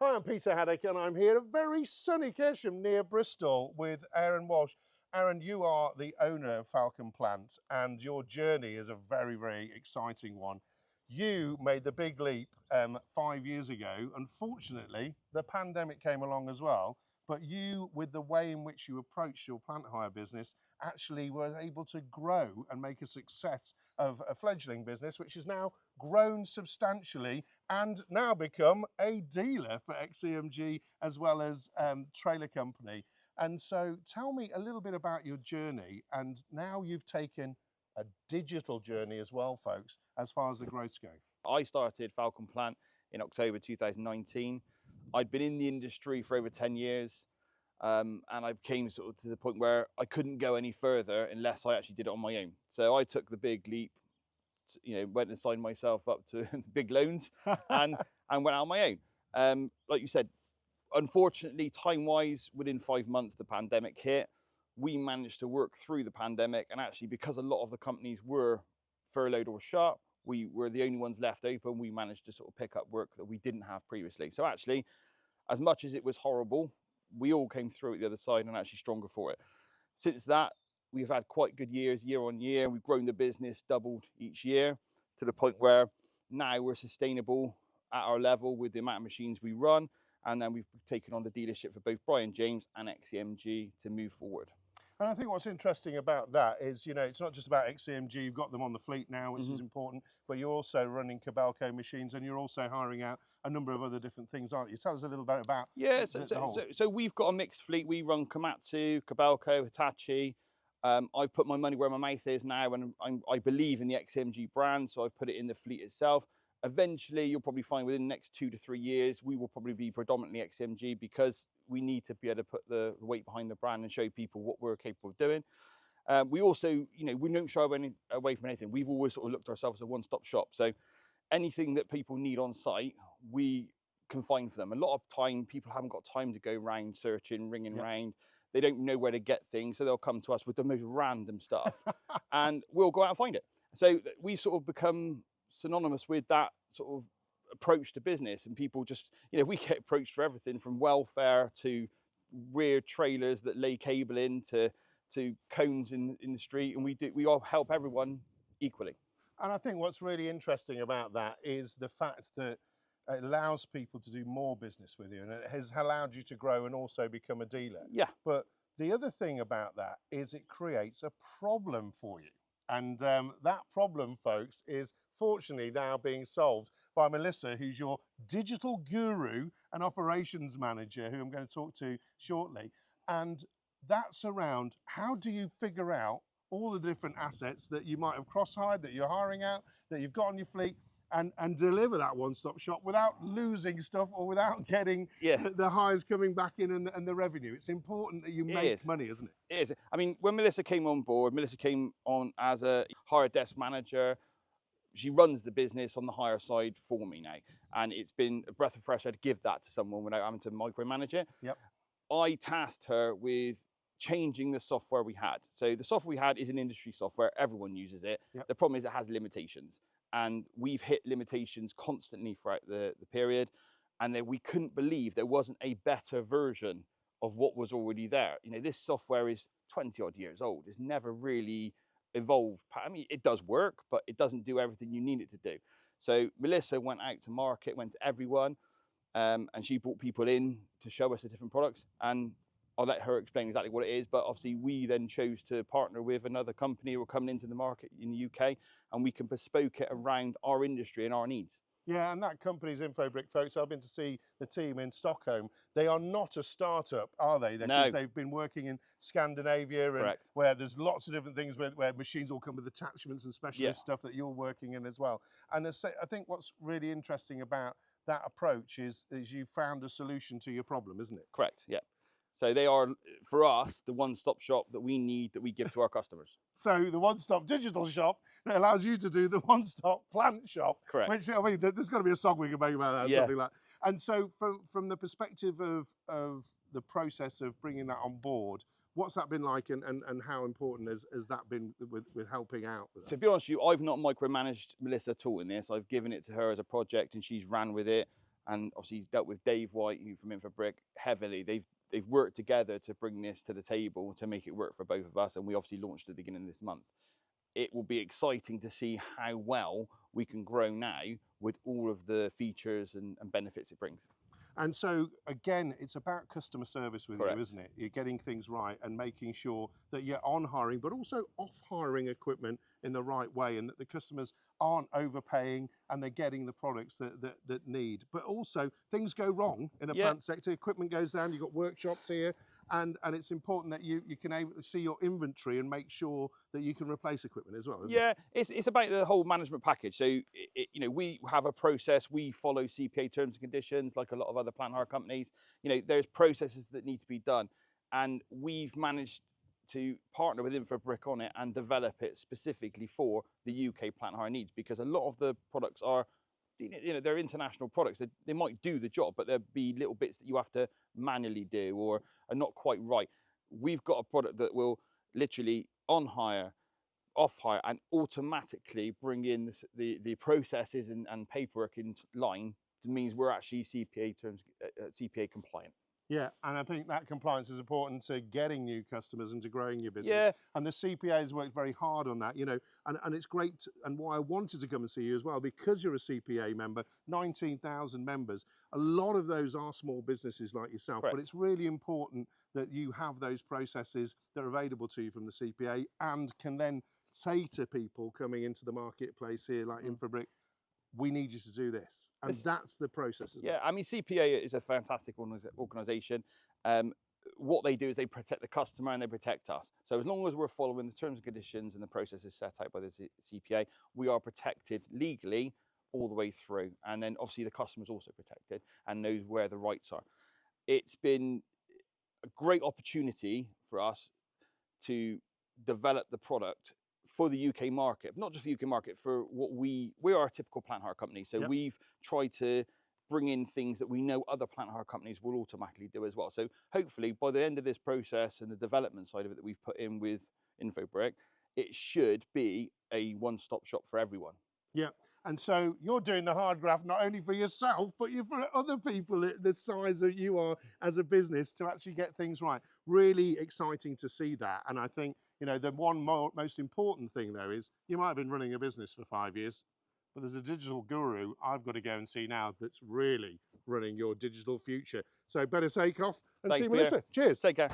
Hi, I'm Peter Haddock and I'm here at very sunny Kesham near Bristol with Aaron Walsh. Aaron, you are the owner of Falcon Plant and your journey is a very, very exciting one. You made the big leap 5 years ago. Unfortunately, the pandemic came along as well, but you, with the way in which you approached your plant hire business, actually were able to grow and make a success of a fledgling business, which has now grown substantially and now become a dealer for XCMG as well as trailer company. And so tell me a little bit about your journey, and now you've taken a digital journey as well, folks, as far as the growth's going. I started Falcon Plant in October 2019. I'd been in the industry for over 10 years, and I came sort of to the point where I couldn't go any further unless I actually did it on my own. So I took the big leap, went and signed myself up to big loans and went out on my own. Like you said, unfortunately, time-wise, within 5 months, the pandemic hit. We managed to work through the pandemic, and actually, because a lot of the companies were furloughed or shut, we were the only ones left open. We managed to sort of pick up work that we didn't have previously. So actually, as much as it was horrible, we all came through at the other side and actually stronger for it. Since that, we've had quite good years, year on year. We've grown the business, doubled each year, to the point where now we're sustainable at our level with the amount of machines we run. And then we've taken on the dealership for both Brian James and XCMG to move forward. And I think what's interesting about that is, it's not just about XCMG, you've got them on the fleet now, which is important, but you're also running Cabelco machines and you're also hiring out a number of other different things, aren't you? Tell us a little bit about the whole. So we've got a mixed fleet. We run Komatsu, Cabelco, Hitachi. I've put my money where my mouth is now, and I believe in the XCMG brand, so I've put it in the fleet itself. Eventually, you'll probably find within the next 2 to 3 years, we will probably be predominantly XCMG, because we need to be able to put the weight behind the brand and show people what we're capable of doing. We also, we don't shy away from anything. We've always sort of looked at ourselves as a one-stop shop. So anything that people need on site, we can find for them. A lot of time, people haven't got time to go around searching, ringing around. They don't know where to get things, so they'll come to us with the most random stuff, and we'll go out and find it. So we've sort of become synonymous with that sort of approach to business, and people just, we get approached for everything from welfare to rear trailers that lay cable in to cones in the street, and we all help everyone equally. And I think what's really interesting about that is the fact that it allows people to do more business with you, and it has allowed you to grow and also become a dealer. Yeah. But the other thing about that is it creates a problem for you. And that problem, folks, is fortunately now being solved by Melissa, who's your digital guru and operations manager, who I'm going to talk to shortly. And that's around, how do you figure out all the different assets that you might have cross-hired, that you're hiring out, that you've got on your fleet, and deliver that one-stop shop without losing stuff or without getting the hires coming back in and the revenue. It's important that you make money, isn't it? It is. I mean, when Melissa came on board, Melissa came on as a hire desk manager. She runs the business on the hire side for me now. And it's been a breath of fresh air to give that to someone without having to micromanage it. Yep. I tasked her with changing the software we had. So the software we had is an industry software. Everyone uses it. Yep. The problem is it has limitations. And we've hit limitations constantly throughout the period. And then we couldn't believe there wasn't a better version of what was already there. This software is 20 odd years old. It's never really evolved. I mean, it does work, but it doesn't do everything you need it to do. So Melissa went out to market, went to everyone, and she brought people in to show us the different products. And I'll let her explain exactly what it is, but obviously we then chose to partner with another company who are coming into the market in the UK, and we can bespoke it around our industry and our needs. Yeah, and that company's Infobric, folks. I've been to see the team in Stockholm. They are not a startup, are they? Because they've been working in Scandinavia, and where there's lots of different things where machines all come with attachments and specialist stuff that you're working in as well. And I think what's really interesting about that approach is you found a solution to your problem, isn't it? Correct, yeah. So they are, for us, the one-stop shop that we need, that we give to our customers. So the one-stop digital shop that allows you to do the one-stop plant shop. Correct. Which, I mean, there's got to be a song we can make about that, something like that. And so from the perspective of the process of bringing that on board, what's that been like, and how important has that been with helping out with that? To be honest with you, I've not micromanaged Melissa at all in this. I've given it to her as a project and she's ran with it. and obviously dealt with Dave White, who from Infobric, heavily. They've worked together to bring this to the table to make it work for both of us, and we obviously launched at the beginning of this month. It will be exciting to see how well we can grow now with all of the features and benefits it brings. And so, again, it's about customer service with Correct. you, isn't it? You're getting things right and making sure that you're on hiring, but also off hiring equipment in the right way, and that the customers aren't overpaying and they're getting the products that need. But also, things go wrong in a plant sector. Equipment goes down, you've got workshops here, and it's important that you can able to see your inventory and make sure that you can replace equipment as well, isn't it? It's about the whole management package. So, you know, we have a process, we follow CPA terms and conditions like a lot of other plant hire companies. You know, there's processes that need to be done, and we've managed to partner with Infobric on it and develop it specifically for the UK plant hire needs, because a lot of the products are, you know, they're international products. They might do the job, but there'll be little bits that you have to manually do or are not quite right. We've got a product that will literally on hire, off hire, and automatically bring in the processes and paperwork in line. It means we're actually CPA terms, CPA compliant. Yeah, and I think that compliance is important to getting new customers and to growing your business. And the CPA has worked very hard on that, you know, and it's great. And why I wanted to come and see you as well, because you're a CPA member, 19,000 members. A lot of those are small businesses like yourself, Correct. but it's really important that you have those processes that are available to you from the CPA and can then say to people coming into the marketplace here, like Infobric, we need you to do this. And that's the process. Yeah, I mean, CPA is a fantastic organisation. What they do is they protect the customer and they protect us. So as long as we're following the terms and conditions and the processes set out by the CPA, we are protected legally all the way through. And then obviously the customer is also protected and knows where the rights are. It's been a great opportunity for us to develop the product for the UK market, not just the UK market, for what we are a typical plant hire company. So we've tried to bring in things that we know other plant hire companies will automatically do as well. So hopefully by the end of this process and the development side of it that we've put in with Infobric, it should be a one-stop shop for everyone. Yeah. And so you're doing the hard graft, not only for yourself, but for other people the size that you are as a business to actually get things right. Really exciting to see that. And I think, you know, the most important thing though is you might have been running a business for 5 years, but there's a digital guru I've got to go and see now that's really running your digital future. So better take off and Thanks, see Melissa. Peter. Cheers. Take care.